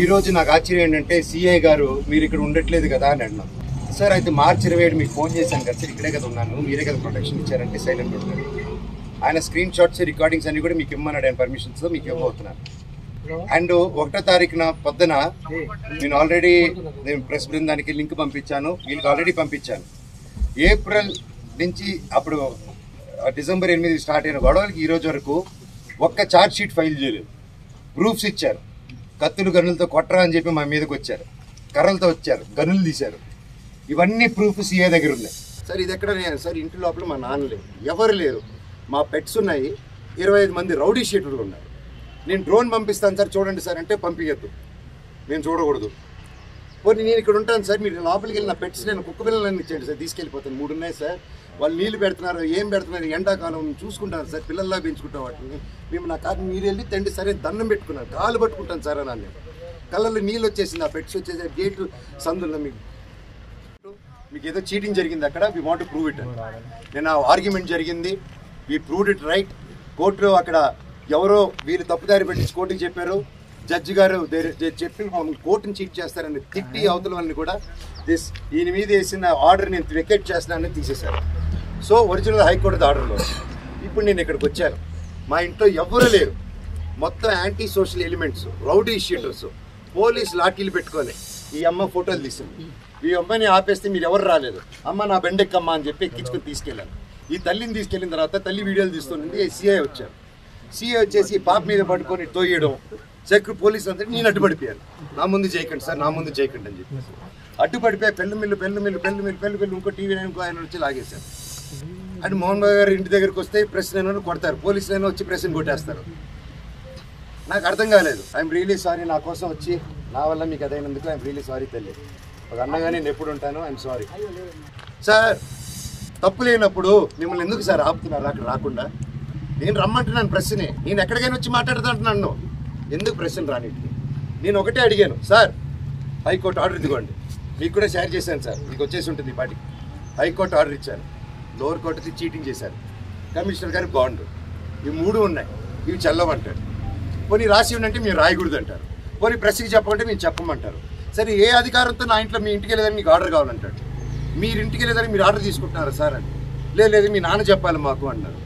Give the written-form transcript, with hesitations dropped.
ఈ రోజు నాకు ఆశ్చర్యం ఏంటంటే సిఐ గారు మీరు ఇక్కడ ఉండట్లేదు కదా అని అన్నాం. సార్ అయితే మార్చి 27 మీకు ఫోన్ చేశాను కదా సార్, ఇక్కడే కదా ఉన్నాను, మీరే కదా ప్రొటెక్షన్ ఇచ్చారంటే సైలెంట్ ఉంటారు. ఆయన స్క్రీన్ షాట్స్ రికార్డింగ్స్ అన్ని కూడా మీకు ఇమ్మన్నాడు, ఆయన పర్మిషన్స్తో మీకు ఇవ్వబోతున్నాను. అండ్ 1వ తారీఖున పొద్దున నేను ఆల్రెడీ ప్రెస్ బృందానికి లింక్ పంపించాను, వీళ్ళకి ఆల్రెడీ పంపించాను. ఏప్రిల్ నుంచి అప్పుడు డిసెంబర్ 8 స్టార్ట్ అయిన గొడవలకి ఈ రోజు వరకు ఒక్క ఛార్జ్ షీట్ ఫైల్ చేయలేదు. ప్రూఫ్స్ ఇచ్చారు, కత్తులు గన్నులతో కొట్టరా అని చెప్పి మా మీదకి వచ్చారు, కర్రలతో వచ్చారు, గన్నులు తీశారు. ఇవన్నీ ప్రూఫ్ సీఏ దగ్గర ఉన్నాయి. సార్ ఇది ఎక్కడ సార్ ఇంటి లోపల మా నాన్న లేరు, ఎవరు లేరు, మా పెట్స్ ఉన్నాయి, 25 మంది రౌడీ షీటర్లు ఉన్నారు. నేను డ్రోన్ పంపిస్తాను సార్ చూడండి సార్ అంటే పంపించద్దు, మేము చూడకూడదు. పోనీ నేను ఇక్కడ ఉంటాను సార్, మీరు లోపలికి వెళ్ళిన పెట్స్ నేను కుక్క పిల్లలన్నీ ఇచ్చేయండి సార్, తీసుకెళ్ళిపోతాను. 3 ఉన్నాయి సార్, వాళ్ళు నీళ్ళు పెడుతున్నారు, ఏం పెడుతున్నారు, ఎండాకాలం చూసుకుంటాను సార్, పిల్లల్లా పెంచుకుంటాం వాటిని. మేము నా కాదు మీరు వెళ్ళి తండ్రి సరే దండం పెట్టుకున్నాను, కాలు పట్టుకుంటాను సార్ అని. కళ్ళల్లో నీళ్ళు వచ్చేసింది, ఆ పెట్స్ వచ్చేసి గేటు సందుల్లో మీకు ఏదో చీటింగ్ జరిగింది అక్కడ, we want to prove it అని. నేను ఆ ఆర్గ్యుమెంట్ జరిగింది, వీ ప్రూవ్డ్ ఇట్ రైట్. కోర్టులో అక్కడ ఎవరో వీళ్ళు తప్పుదారి పెట్టించి కోర్టుకి చెప్పారు, జడ్జి గారు చెప్పి కోర్టుని చీట్ చేస్తారని తిట్టి అవతల వాళ్ళని కూడా ఈయన మీద వేసిన ఆర్డర్ నేను వెకేట్ చేస్తానని తీసేశారు. సో ఒరిజినల్ హైకోర్టు ఆర్డర్లో ఇప్పుడు నేను ఇక్కడికి వచ్చాను. మా ఇంట్లో ఎవరు లేరు, మొత్తం anti social elements, rowdy sheeters, police లాఠీలు పెట్టుకొని ఈ అమ్మ ఫోటోలు తీసింది. ఈ అమ్మాయిని ఆపేస్తే మీరు ఎవరు రాలేదు, అమ్మ నా బెండెక్కమ్మ అని చెప్పి ఎక్కించుకొని తీసుకెళ్ళాను. ఈ తల్లిని తీసుకెళ్ళిన తర్వాత తల్లి వీడియోలు తీస్తుంది, సిఐ వచ్చారు. సిఐ వచ్చేసి పాప మీద పట్టుకొని తోయడం, పోలీసు అంతా నేను అడ్డుపడిపోయాను. నా ముందు చేయకండి సార్, నా ముందు చేయకండి అని చెప్పి అడ్డుపడిపోయి పెళ్ళమిల్లు ఇంకో టీవీ ఆయన వచ్చి లాగేశారు. అండ్ మోహన్ బాబు గారు ఇంటి దగ్గరికి వస్తే ప్రెస్ నేను కొడతారు, పోలీసులైనా వచ్చి ప్రెస్ని కొట్టేస్తారు. నాకు అర్థం కాలేదు. ఐఎమ్ రియలీ సారీ, నా కోసం వచ్చి నా వల్ల మీకు అదైనందుకు ఐఎమ్ రియలీ సారీ తల్లి. ఒక అన్నగా నేను ఎప్పుడు ఉంటాను, ఐఎమ్ సారీ సార్. తప్పు లేనప్పుడు మిమ్మల్ని ఎందుకు సార్ ఆపుతున్నారు అక్కడ రాకుండా? నేను రమ్మంటున్నాను ప్రెస్ని, నేను ఎక్కడికైనా వచ్చి మాట్లాడుతుంటున్నాను, ఎందుకు ప్రెస్ని రానిట్టు? నేను ఒకటే అడిగాను సార్, హైకోర్టు ఆర్డర్ ఇదిగోండి, మీకు కూడా షేర్ చేశాను సార్, మీకు వచ్చేసి ఉంటుంది ఈ పాటికి. హైకోర్టు ఆర్డర్ ఇచ్చాను, లోవర్ కోర్టుకి చీటింగ్ చేశారు, కమిషనర్ గారు బాండ్, ఇవి 3 ఉన్నాయి, ఇవి చల్లవంటాడు. పోనీ రాసి ఉండంటే మీరు రాయకూడదు అంటారు, పోనీ ప్రెస్కి చెప్పమంటే మేము చెప్పమంటారు. సరే ఏ అధికారంతో నా ఇంట్లో మీ ఇంటికి వెళ్ళేదని మీకు ఆర్డర్ కావాలంటాడు, మీరు ఇంటికి వెళ్ళేదని మీరు ఆర్డర్ తీసుకుంటున్నారా సార్ అని? లేదు మీ నాన్న చెప్పాలి మాకు అన్నారు.